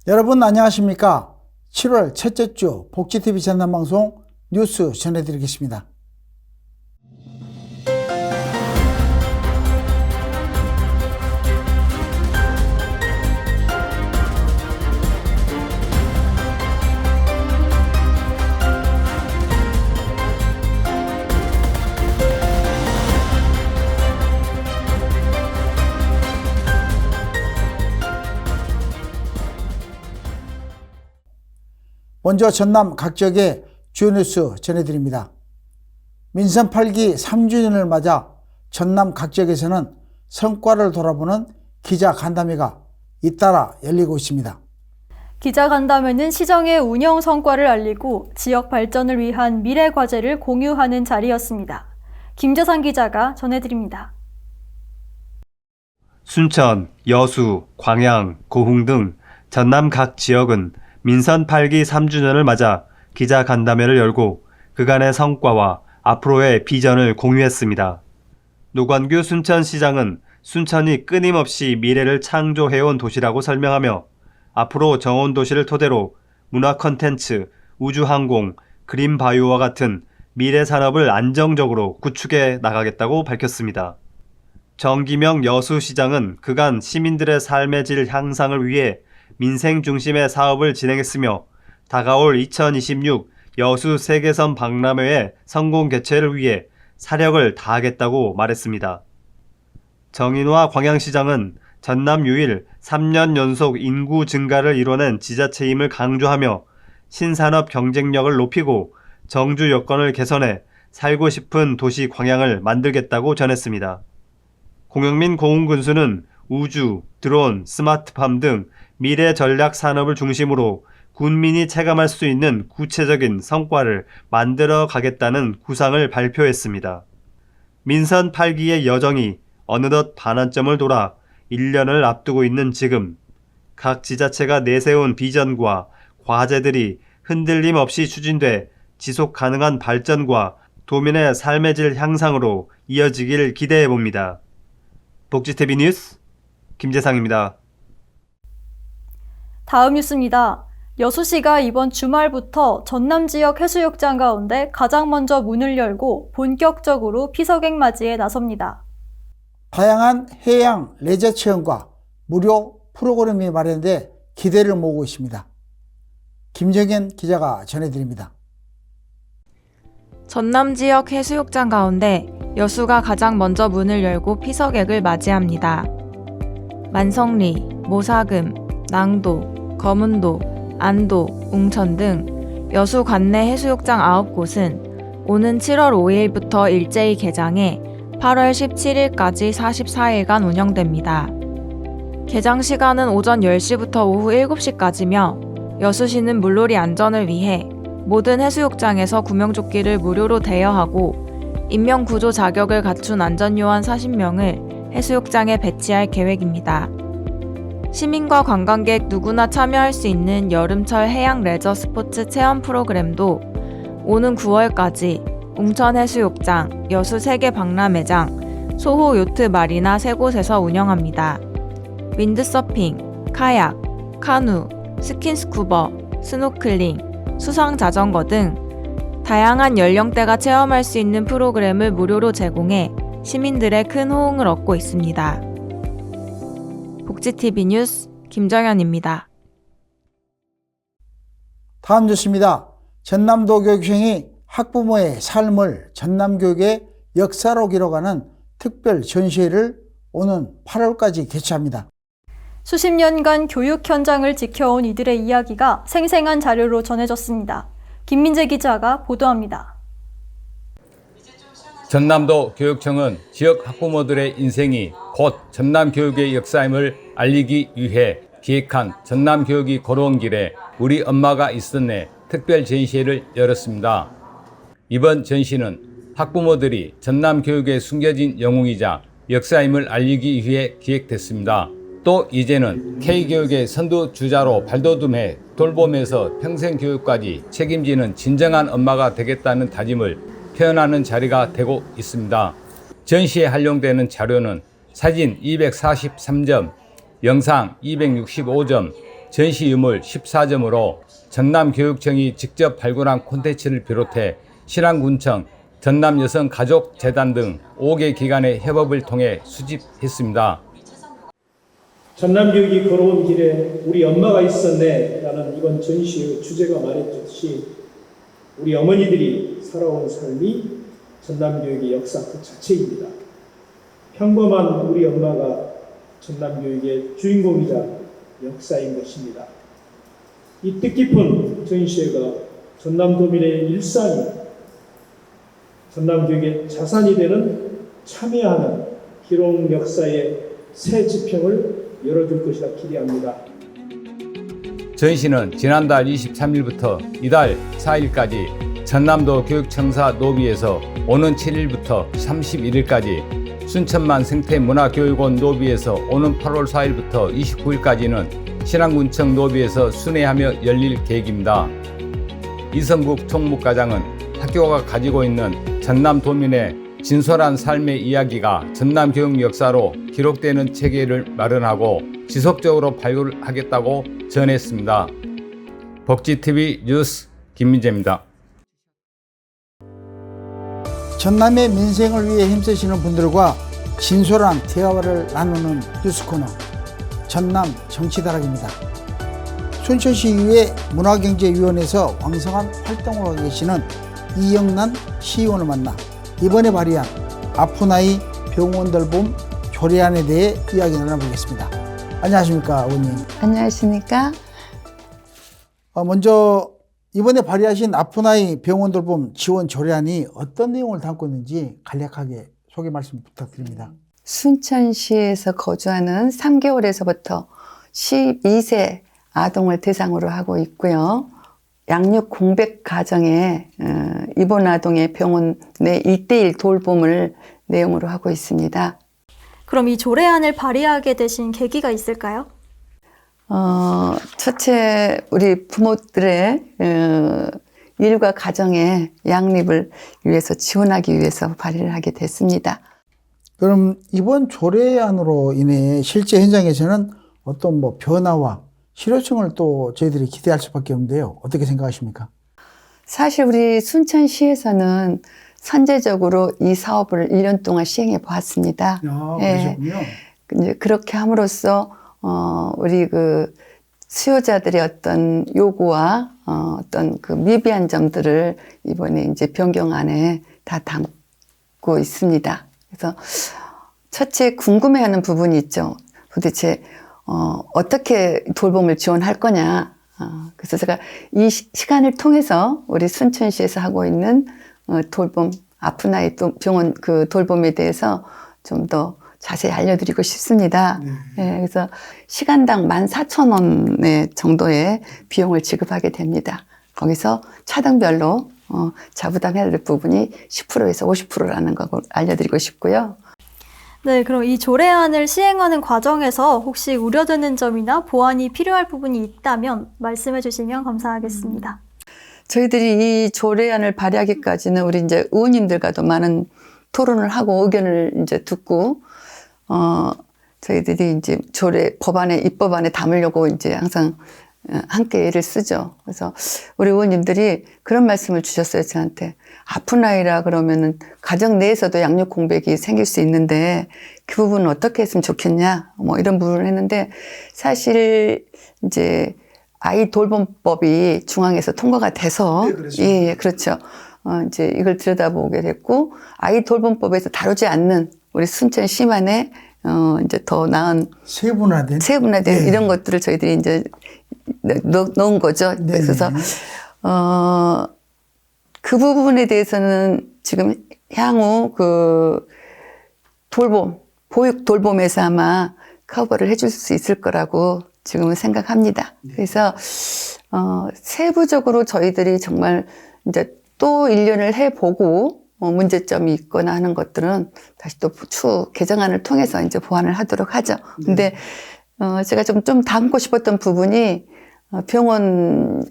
여러분 안녕하십니까? 7월 첫째 주 복지TV 전남방송 뉴스 전해드리겠습니다. 먼저 전남 각 지역의 주요 뉴스 전해드립니다. 민선 8기 3주년을 맞아 전남 각 지역에서는 성과를 돌아보는 기자간담회가 잇따라 열리고 있습니다. 기자간담회는 시정의 운영 성과를 알리고 지역 발전을 위한 미래 과제를 공유하는 자리였습니다. 김재상 기자가 전해드립니다. 순천, 여수, 광양, 고흥 등 전남 각 지역은 민선 8기 3주년을 맞아 기자간담회를 열고 그간의 성과와 앞으로의 비전을 공유했습니다. 노관규 순천시장은 순천이 끊임없이 미래를 창조해온 도시라고 설명하며 앞으로 정원도시를 토대로 문화 콘텐츠, 우주항공, 그린바이오와 같은 미래 산업을 안정적으로 구축해 나가겠다고 밝혔습니다. 정기명 여수시장은 그간 시민들의 삶의 질 향상을 위해 민생 중심의 사업을 진행했으며 다가올 2026 여수 세계선 박람회의 성공 개최를 위해 사력을 다하겠다고 말했습니다. 정인화 광양시장은 전남 유일 3년 연속 인구 증가를 이뤄낸 지자체임을 강조하며 신산업 경쟁력을 높이고 정주 여건을 개선해 살고 싶은 도시 광양을 만들겠다고 전했습니다. 공영민 고흥군수는 우주, 드론, 스마트팜 등 미래 전략 산업을 중심으로 군민이 체감할 수 있는 구체적인 성과를 만들어 가겠다는 구상을 발표했습니다. 민선 8기의 여정이 어느덧 반환점을 돌아 1년을 앞두고 있는 지금, 각 지자체가 내세운 비전과 과제들이 흔들림 없이 추진돼 지속 가능한 발전과 도민의 삶의 질 향상으로 이어지길 기대해 봅니다. 복지TV 뉴스 김재상입니다. 다음 뉴스입니다. 여수시가 이번 주말부터 전남 지역 해수욕장 가운데 가장 먼저 문을 열고 본격적으로 피서객 맞이에 나섭니다. 다양한 해양 레저 체험과 무료 프로그램이 마련돼 기대를 모으고 있습니다. 김정현 기자가 전해드립니다. 전남 지역 해수욕장 가운데 여수가 가장 먼저 문을 열고 피서객을 맞이합니다. 만성리, 모사금, 낭도, 거문도, 안도, 웅천 등 여수 관내 해수욕장 9곳은 오는 7월 5일부터 일제히 개장해 8월 17일까지 44일간 운영됩니다. 개장 시간은 오전 10시부터 오후 7시까지며 여수시는 물놀이 안전을 위해 모든 해수욕장에서 구명조끼를 무료로 대여하고 인명구조 자격을 갖춘 안전요원 40명을 해수욕장에 배치할 계획입니다. 시민과 관광객 누구나 참여할 수 있는 여름철 해양 레저 스포츠 체험 프로그램도 오는 9월까지 웅천해수욕장, 여수세계박람회장, 소호 요트 마리나 3곳에서 운영합니다. 윈드서핑, 카약, 카누, 스킨스쿠버, 스노클링, 수상자전거 등 다양한 연령대가 체험할 수 있는 프로그램을 무료로 제공해 시민들의 큰 호응을 얻고 있습니다. 복지TV 뉴스 김정현입니다. 다음 뉴스입니다. 전남도 교육청이 학부모의 삶을 전남교육의 역사로 기록하는 특별 전시회를 오는 8월까지 개최합니다. 수십 년간 교육 현장을 지켜온 이들의 이야기가 생생한 자료로 전해졌습니다. 김민재 기자가 보도합니다. 전남도 교육청은 지역 학부모들의 인생이 곧 전남교육의 역사임을 알리기 위해 기획한 전남교육이 걸어온 길에 우리 엄마가 있었네 특별 전시회를 열었습니다. 이번 전시는 학부모들이 전남교육에 숨겨진 영웅이자 역사임을 알리기 위해 기획됐습니다. 또 이제는 K교육의 선두주자로 발돋움해 돌보면서 평생교육까지 책임지는 진정한 엄마가 되겠다는 다짐을 표현하는 자리가 되고 있습니다. 전시에 활용되는 자료는 사진 243점, 영상 265점, 전시 유물 14점으로 전남교육청이 직접 발굴한 콘텐츠를 비롯해 신안군청, 전남여성가족재단 등 5개 기관의 협업을 통해 수집했습니다. 전남교육이 걸어온 길에 우리 엄마가 있었네 라는 이번 전시의 주제가 말했듯이 우리 어머니들이 살아온 삶이 전남교육의 역사 그 자체입니다. 평범한 우리 엄마가 전남교육의 주인공이자 역사인 것입니다. 이 뜻깊은 전시회가 전남도민의 일상이 전남교육의 자산이 되는 참여하는 기록 역사의 새 지평을 열어줄 것이라 기대합니다. 전시는 지난달 23일부터 이달 4일까지 전남도 교육청사 노비에서 오는 7일부터 31일까지 순천만 생태문화교육원 노비에서 오는 8월 4일부터 29일까지는 신안군청 노비에서 순회하며 열릴 계획입니다. 이성국 총무과장은 학교가 가지고 있는 전남도민의 진솔한 삶의 이야기가 전남교육 역사로 기록되는 체계를 마련하고 지속적으로 발굴하겠다고 전했습니다. 복지TV 뉴스 김민재입니다. 전남의 민생을 위해 힘쓰시는 분들과 진솔한 대화를 나누는 뉴스 코너 전남 정치다락입니다. 순천시의회 문화경제위원회에서 왕성한 활동을 하고 계시는 이영란 시의원을 만나 이번에 발의한 아픈 아이 병원 돌봄 조례안에 대해 이야기 나눠보겠습니다. 안녕하십니까, 의원님. 안녕하십니까? 먼저 이번에 발의하신 아픈 아이 병원 돌봄 지원 조례안이 어떤 내용을 담고 있는지 간략하게 소개 말씀 부탁드립니다. 순천시에서 거주하는 3개월에서부터 12세 아동을 대상으로 하고 있고요. 양육 공백 가정에 입원 아동의 병원 내 1:1 돌봄을 내용으로 하고 있습니다. 그럼 이 조례안을 발의하게 되신 계기가 있을까요? 첫째, 우리 부모들의 일과 가정의 양립을 위해서 지원하기 위해서 발의를 하게 됐습니다. 그럼 이번 조례안으로 인해 실제 현장에서는 어떤 변화와 실효성을 또 저희들이 기대할 수밖에 없는데요. 어떻게 생각하십니까? 사실 우리 순천시에서는 선제적으로 이 사업을 1년 동안 시행해 보았습니다. 그러셨군요. 이제 그렇게 함으로써 우리 그 수요자들의 어떤 요구와 어떤 그 미비한 점들을 이번에 이제 변경안에 다 담고 있습니다. 그래서 첫째 궁금해하는 부분이 있죠. 도대체 어떻게 돌봄을 지원할 거냐. 그래서 제가 이 시간을 통해서 우리 순천시에서 하고 있는 돌봄, 아픈 아이 병원 그 돌봄에 대해서 좀 더 자세히 알려드리고 싶습니다. 네, 그래서 시간당 14,000원 정도의 비용을 지급하게 됩니다. 거기서 차등별로 자부담해야 될 부분이 10%에서 50%라는 거 알려드리고 싶고요. 네, 그럼 이 조례안을 시행하는 과정에서 혹시 우려되는 점이나 보완이 필요할 부분이 있다면 말씀해 주시면 감사하겠습니다. 저희들이 이 조례안을 발의하기까지는 우리 이제 의원님들과도 많은 토론을 하고 의견을 이제 듣고, 저희들이 이제 법안에, 입법안에 담으려고 이제 항상 함께 애를 쓰죠. 그래서 우리 의원님들이 그런 말씀을 주셨어요, 저한테. 아픈 아이라 그러면은 가정 내에서도 양육 공백이 생길 수 있는데 그 부분은 어떻게 했으면 좋겠냐, 이런 부분을 했는데 사실 이제 아이 돌봄법이 중앙에서 통과가 돼서 네, 예, 그렇죠. 이제 이걸 들여다보게 됐고 아이 돌봄법에서 다루지 않는 우리 순천시만의 이제 더 나은 세분화된 네. 이런 것들을 저희들이 이제 넣은 거죠. 네. 그래서 그 부분에 대해서는 지금 향후 그 보육 돌봄에서 아마 커버를 해줄 수 있을 거라고 지금은 생각합니다. 그래서 세부적으로 저희들이 정말 이제 또 1년을 해보고 문제점이 있거나 하는 것들은 다시 또 추후 개정안을 통해서 이제 보완을 하도록 하죠. 근데 제가 좀 담고 싶었던 부분이 병원을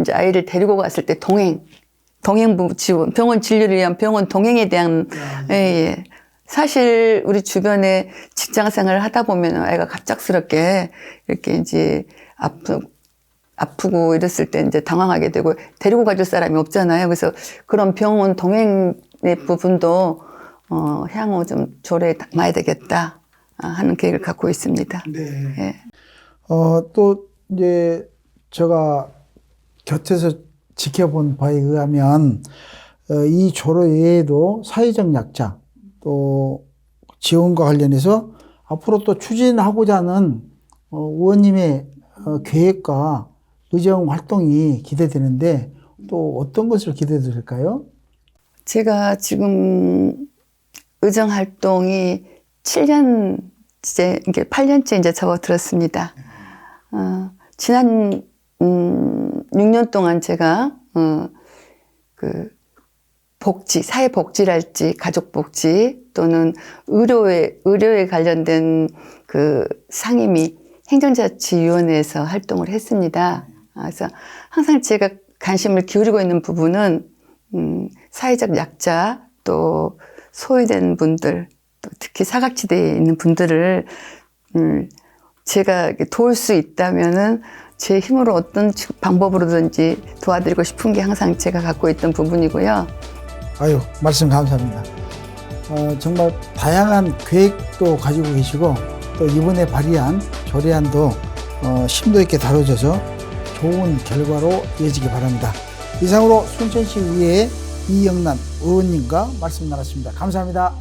이제 아이를 데리고 갔을 때 동행부 지원, 병원 진료를 위한 병원 동행에 대한 예. 사실 우리 주변에 직장 생활을 하다 보면 애가 갑작스럽게 이렇게 이제 아프고 이랬을 때 이제 당황하게 되고 데리고 가줄 사람이 없잖아요. 그래서 그런 병원 동행의 부분도 향후 좀 조례에 담아야 되겠다 하는 계획을 갖고 있습니다. 네. 예. 또 이제 제가 곁에서 지켜본 바에 의하면 이 조례 외에도 사회적 약자 또 지원과 관련해서 앞으로 또 추진하고자 하는 의원님의 계획과 의정 활동이 기대되는데 또 어떤 것을 기대해도 될까요? 제가 지금 의정 활동이 7년째, 이게 8년째 이제 접어들었습니다. 지난 6년 동안 제가 그 복지, 사회복지랄지 가족복지 또는 의료에 관련된 그 상임위 행정자치위원회에서 활동을 했습니다. 그래서 항상 제가 관심을 기울이고 있는 부분은 사회적 약자 또 소외된 분들 또 특히 사각지대에 있는 분들을 제가 도울 수 있다면은 제 힘으로 어떤 방법으로든지 도와드리고 싶은 게 항상 제가 갖고 있던 부분이고요. 아유, 말씀 감사합니다. 정말 다양한 계획도 가지고 계시고 또 이번에 발의한 조례안도 심도 있게 다뤄져서 좋은 결과로 이어지기 바랍니다. 이상으로 순천시의회 이영란 의원님과 말씀 나눴습니다. 감사합니다.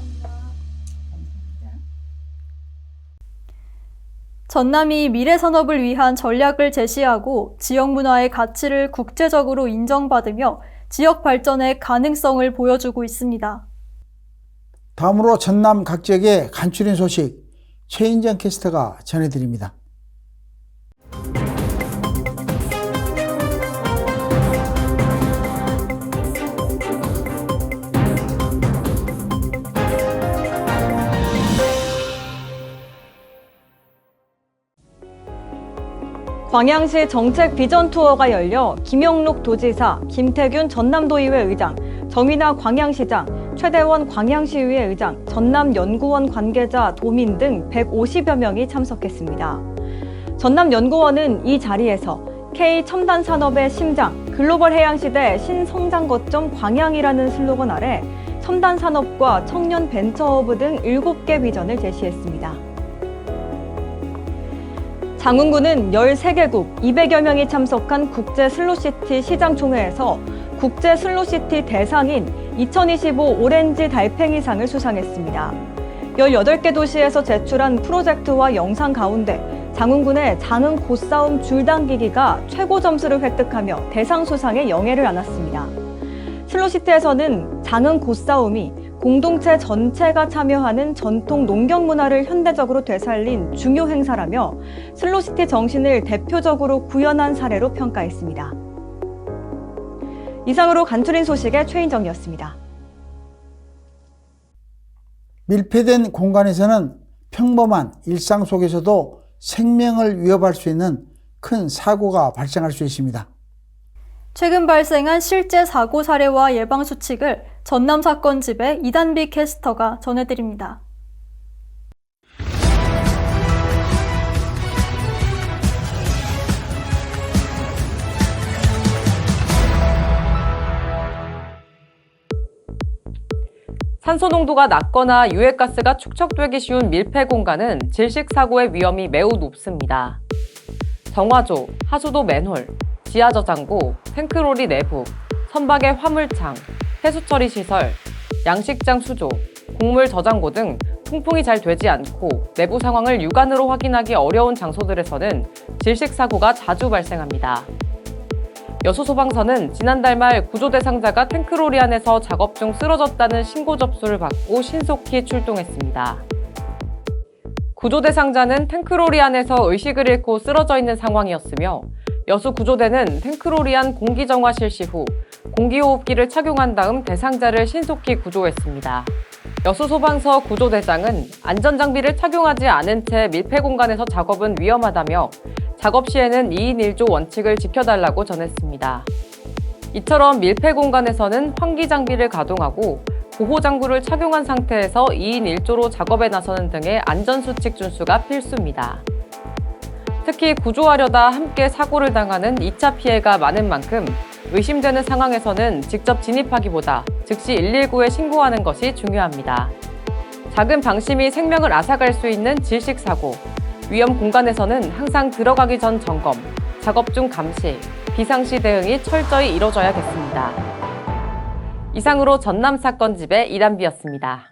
전남이 미래 산업을 위한 전략을 제시하고 지역 문화의 가치를 국제적으로 인정받으며 지역 발전의 가능성을 보여주고 있습니다. 다음으로 전남 각 지역의 간추린 소식 최인정 캐스터가 전해드립니다. 광양시 정책 비전 투어가 열려 김영록 도지사, 김태균 전남도의회 의장, 정인아 광양시장, 최대원 광양시의회 의장, 전남연구원 관계자, 도민 등 150여 명이 참석했습니다. 전남연구원은 이 자리에서 K-첨단 산업의 심장, 글로벌 해양시대 신성장 거점 광양이라는 슬로건 아래 첨단 산업과 청년 벤처허브 등 7개 비전을 제시했습니다. 장흥군은 13개국 200여 명이 참석한 국제 슬로시티 시장총회에서 국제 슬로시티 대상인 2025 오렌지 달팽이상을 수상했습니다. 18개 도시에서 제출한 프로젝트와 영상 가운데 장흥군의 장흥 고싸움 줄당기기가 최고 점수를 획득하며 대상 수상에 영예를 안았습니다. 슬로시티에서는 장흥 고싸움이 공동체 전체가 참여하는 전통 농경 문화를 현대적으로 되살린 중요 행사라며 슬로시티 정신을 대표적으로 구현한 사례로 평가했습니다. 이상으로 간추린 소식의 최인정이었습니다. 밀폐된 공간에서는 평범한 일상 속에서도 생명을 위협할 수 있는 큰 사고가 발생할 수 있습니다. 최근 발생한 실제 사고 사례와 예방 수칙을 전남 사건집의 이단비 캐스터가 전해드립니다. 산소 농도가 낮거나 유해가스가 축적되기 쉬운 밀폐 공간은 질식 사고의 위험이 매우 높습니다. 정화조, 하수도 맨홀, 지하 저장고, 탱크로리 내부, 선박의 화물창, 해수처리 시설, 양식장 수조, 곡물 저장고 등 통풍이 잘 되지 않고 내부 상황을 육안으로 확인하기 어려운 장소들에서는 질식 사고가 자주 발생합니다. 여수소방서는 지난달 말 구조 대상자가 탱크로리 안에서 작업 중 쓰러졌다는 신고 접수를 받고 신속히 출동했습니다. 구조 대상자는 탱크로리 안에서 의식을 잃고 쓰러져 있는 상황이었으며 여수 구조대는 탱크로리 안 공기정화 실시 후 공기호흡기를 착용한 다음 대상자를 신속히 구조했습니다. 여수소방서 구조대장은 안전장비를 착용하지 않은 채 밀폐 공간에서 작업은 위험하다며 작업 시에는 2인 1조 원칙을 지켜달라고 전했습니다. 이처럼 밀폐 공간에서는 환기장비를 가동하고 보호장구를 착용한 상태에서 2인 1조로 작업에 나서는 등의 안전수칙 준수가 필수입니다. 특히 구조하려다 함께 사고를 당하는 2차 피해가 많은 만큼 의심되는 상황에서는 직접 진입하기보다 즉시 119에 신고하는 것이 중요합니다. 작은 방심이 생명을 앗아갈 수 있는 질식사고, 위험 공간에서는 항상 들어가기 전 점검, 작업 중 감시, 비상시 대응이 철저히 이뤄져야겠습니다. 이상으로 전남사건집의 이단비였습니다.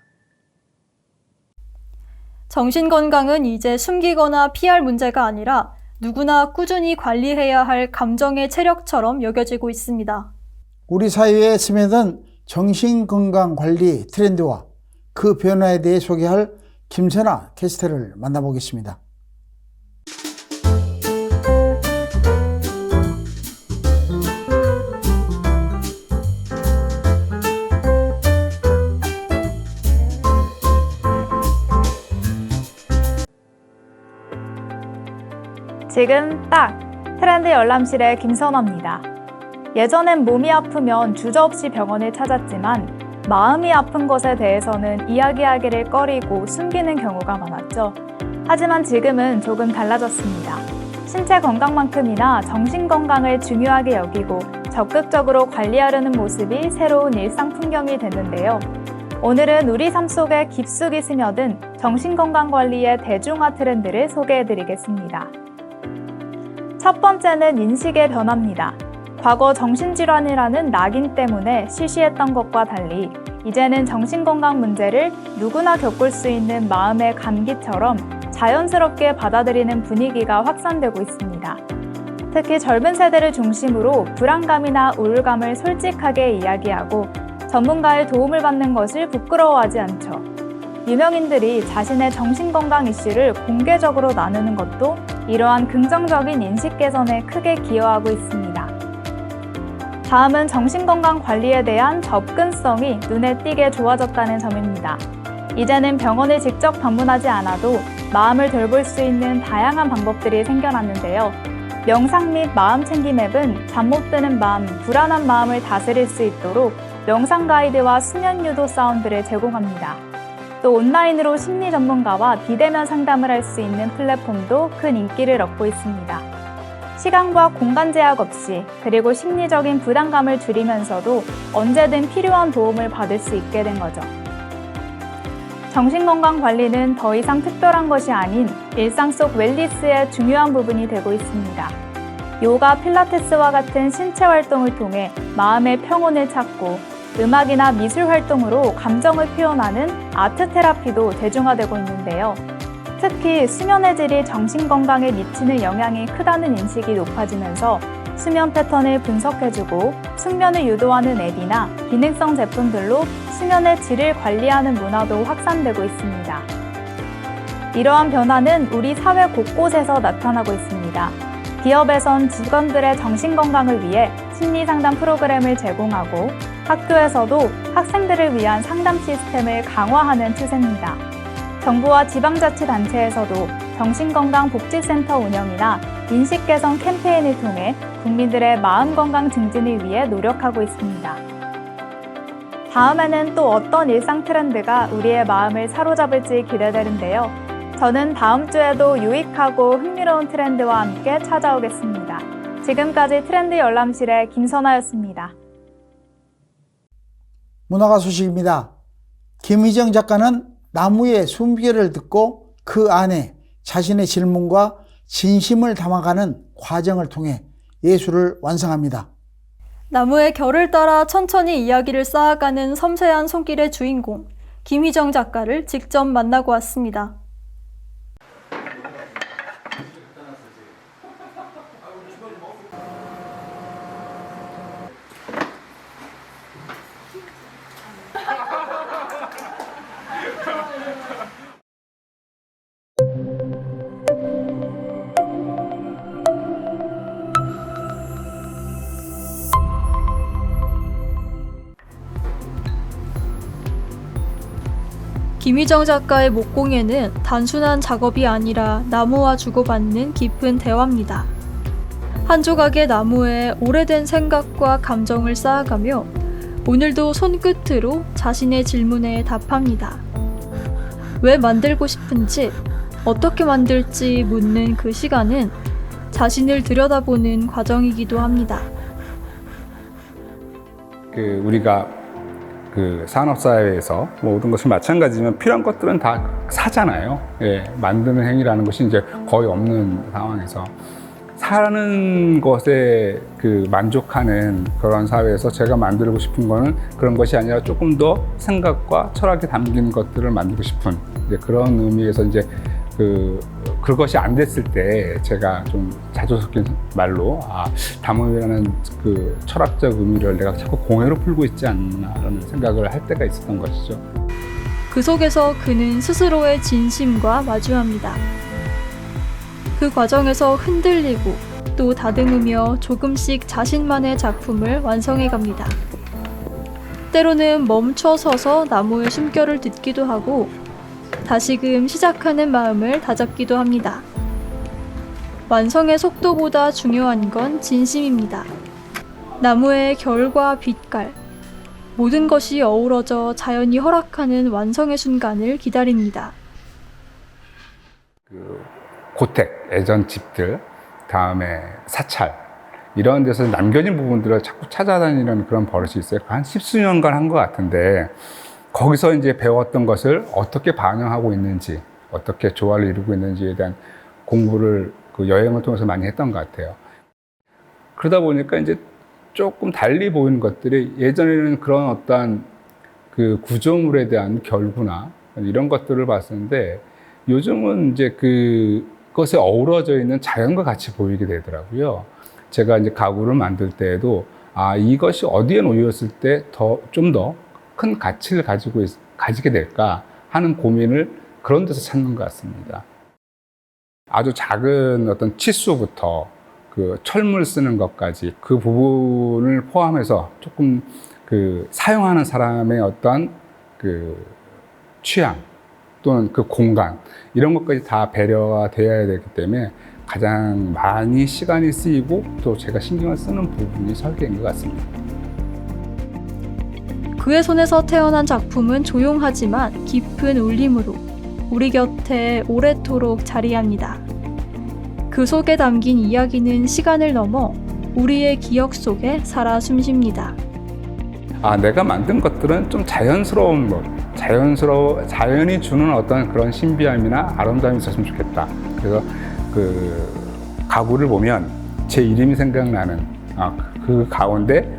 정신건강은 이제 숨기거나 피할 문제가 아니라 누구나 꾸준히 관리해야 할 감정의 체력처럼 여겨지고 있습니다. 우리 사회에 스며든 정신건강관리 트렌드와 그 변화에 대해 소개할 김선아 캐스터를 만나보겠습니다. 지금 딱 트렌드 열람실의 김선아입니다. 예전엔 몸이 아프면 주저없이 병원을 찾았지만 마음이 아픈 것에 대해서는 이야기하기를 꺼리고 숨기는 경우가 많았죠. 하지만 지금은 조금 달라졌습니다. 신체 건강만큼이나 정신 건강을 중요하게 여기고 적극적으로 관리하려는 모습이 새로운 일상 풍경이 됐는데요. 오늘은 우리 삶 속에 깊숙이 스며든 정신건강 관리의 대중화 트렌드를 소개해드리겠습니다. 첫 번째는 인식의 변화입니다. 과거 정신질환이라는 낙인 때문에 시시했던 것과 달리 이제는 정신건강 문제를 누구나 겪을 수 있는 마음의 감기처럼 자연스럽게 받아들이는 분위기가 확산되고 있습니다. 특히 젊은 세대를 중심으로 불안감이나 우울감을 솔직하게 이야기하고 전문가의 도움을 받는 것을 부끄러워하지 않죠. 유명인들이 자신의 정신건강 이슈를 공개적으로 나누는 것도 이러한 긍정적인 인식 개선에 크게 기여하고 있습니다. 다음은 정신건강 관리에 대한 접근성이 눈에 띄게 좋아졌다는 점입니다. 이제는 병원을 직접 방문하지 않아도 마음을 돌볼 수 있는 다양한 방법들이 생겨났는데요. 명상 및 마음챙김 앱은 잠 못 드는 밤, 불안한 마음을 다스릴 수 있도록 명상 가이드와 수면 유도 사운드를 제공합니다. 또 온라인으로 심리 전문가와 비대면 상담을 할 수 있는 플랫폼도 큰 인기를 얻고 있습니다. 시간과 공간 제약 없이 그리고 심리적인 부담감을 줄이면서도 언제든 필요한 도움을 받을 수 있게 된 거죠. 정신건강 관리는 더 이상 특별한 것이 아닌 일상 속 웰니스의 중요한 부분이 되고 있습니다. 요가, 필라테스와 같은 신체 활동을 통해 마음의 평온을 찾고 음악이나 미술 활동으로 감정을 표현하는 아트 테라피도 대중화되고 있는데요. 특히 수면의 질이 정신건강에 미치는 영향이 크다는 인식이 높아지면서 수면 패턴을 분석해주고 숙면을 유도하는 앱이나 기능성 제품들로 수면의 질을 관리하는 문화도 확산되고 있습니다. 이러한 변화는 우리 사회 곳곳에서 나타나고 있습니다. 기업에선 직원들의 정신건강을 위해 심리상담 프로그램을 제공하고 학교에서도 학생들을 위한 상담 시스템을 강화하는 추세입니다. 정부와 지방자치단체에서도 정신건강복지센터 운영이나 인식개선 캠페인을 통해 국민들의 마음건강 증진을 위해 노력하고 있습니다. 다음에는 또 어떤 일상 트렌드가 우리의 마음을 사로잡을지 기대되는데요. 저는 다음 주에도 유익하고 흥미로운 트렌드와 함께 찾아오겠습니다. 지금까지 트렌드 열람실의 김선아였습니다. 문화가 소식입니다. 김희정 작가는 나무의 숨결을 듣고 그 안에 자신의 질문과 진심을 담아가는 과정을 통해 예술을 완성합니다. 나무의 결을 따라 천천히 이야기를 쌓아가는 섬세한 손길의 주인공, 김희정 작가를 직접 만나고 왔습니다. 김희정 작가의 목공예는 단순한 작업이 아니라 나무와 주고받는 깊은 대화입니다. 한 조각의 나무에 오래된 생각과 감정을 쌓아가며 오늘도 손끝으로 자신의 질문에 답합니다. 왜 만들고 싶은지, 어떻게 만들지 묻는 그 시간은 자신을 들여다보는 과정이기도 합니다. 우리가 산업사회에서 모든 것을 마찬가지지만 필요한 것들은 다 사잖아요. 예, 만드는 행위라는 것이 이제 거의 없는 상황에서 사는 것에 만족하는 그런 사회에서 제가 만들고 싶은 거는 그런 것이 아니라 조금 더 생각과 철학이 담긴 것들을 만들고 싶은 그런 의미에서 이제 그것이 안 됐을 때 제가 좀 자주 섞인 말로 담음이라는 철학적 의미를 내가 자꾸 공예로 풀고 있지 않나라는 생각을 할 때가 있었던 것이죠. 그 속에서 그는 스스로의 진심과 마주합니다. 그 과정에서 흔들리고 또 다듬으며 조금씩 자신만의 작품을 완성해 갑니다. 때로는 멈춰 서서 나무의 숨결을 듣기도 하고 다시금 시작하는 마음을 다잡기도 합니다. 완성의 속도보다 중요한 건 진심입니다. 나무의 결과 빛깔, 모든 것이 어우러져 자연이 허락하는 완성의 순간을 기다립니다. 고택, 예전 집들, 다음에 사찰 이런 데서 남겨진 부분들을 자꾸 찾아다니는 그런 버릇이 있어요. 한 10수년간 한 것 같은데 거기서 이제 배웠던 것을 어떻게 반영하고 있는지, 어떻게 조화를 이루고 있는지에 대한 공부를 여행을 통해서 많이 했던 것 같아요. 그러다 보니까 이제 조금 달리 보이는 것들이 예전에는 그런 어떤 구조물에 대한 결부나 이런 것들을 봤었는데 요즘은 이제 그것에 어우러져 있는 자연과 같이 보이게 되더라고요. 제가 이제 가구를 만들 때에도 이것이 어디에 놓였을 때 좀 더 큰 가치를 가지게 될까 하는 고민을 그런 데서 찾는 것 같습니다. 아주 작은 어떤 치수부터 철물 쓰는 것까지 그 부분을 포함해서 조금 사용하는 사람의 어떤 취향 또는 공간 이런 것까지 다 배려가 되어야 되기 때문에 가장 많이 시간이 쓰이고 또 제가 신경을 쓰는 부분이 설계인 것 같습니다. 그의 손에서 태어난 작품은 조용하지만 깊은 울림으로 우리 곁에 오래도록 자리합니다. 그 속에 담긴 이야기는 시간을 넘어 우리의 기억 속에 살아 숨쉽니다. 내가 만든 것들은 좀 자연스러운 것, 자연이 주는 어떤 그런 신비함이나 아름다움이 있었으면 좋겠다. 그래서 가구를 보면 제 이름이 생각나는 그 가운데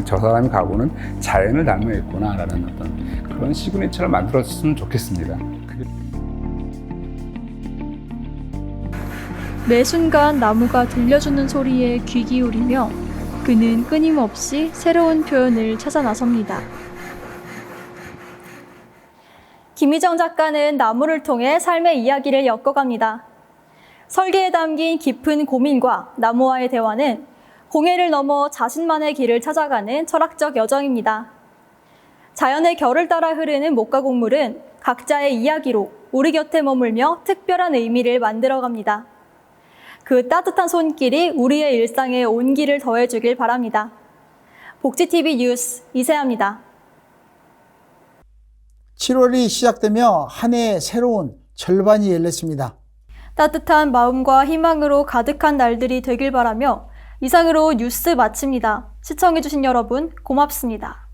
저 사람의 가구는 자연을 닮아 있구나라는 어떤 그런 시그니처를 만들었으면 좋겠습니다. 매 순간 나무가 들려주는 소리에 귀 기울이며 그는 끊임없이 새로운 표현을 찾아 나섭니다. 김희정 작가는 나무를 통해 삶의 이야기를 엮어갑니다. 설계에 담긴 깊은 고민과 나무와의 대화는 공예를 넘어 자신만의 길을 찾아가는 철학적 여정입니다. 자연의 결을 따라 흐르는 목가곡물은 각자의 이야기로 우리 곁에 머물며 특별한 의미를 만들어갑니다. 그 따뜻한 손길이 우리의 일상에 온기를 더해주길 바랍니다. 복지TV 뉴스 이세아입니다. 7월이 시작되며 한 해의 새로운 절반이 열렸습니다. 따뜻한 마음과 희망으로 가득한 날들이 되길 바라며 이상으로 뉴스 마칩니다. 시청해주신 여러분 고맙습니다.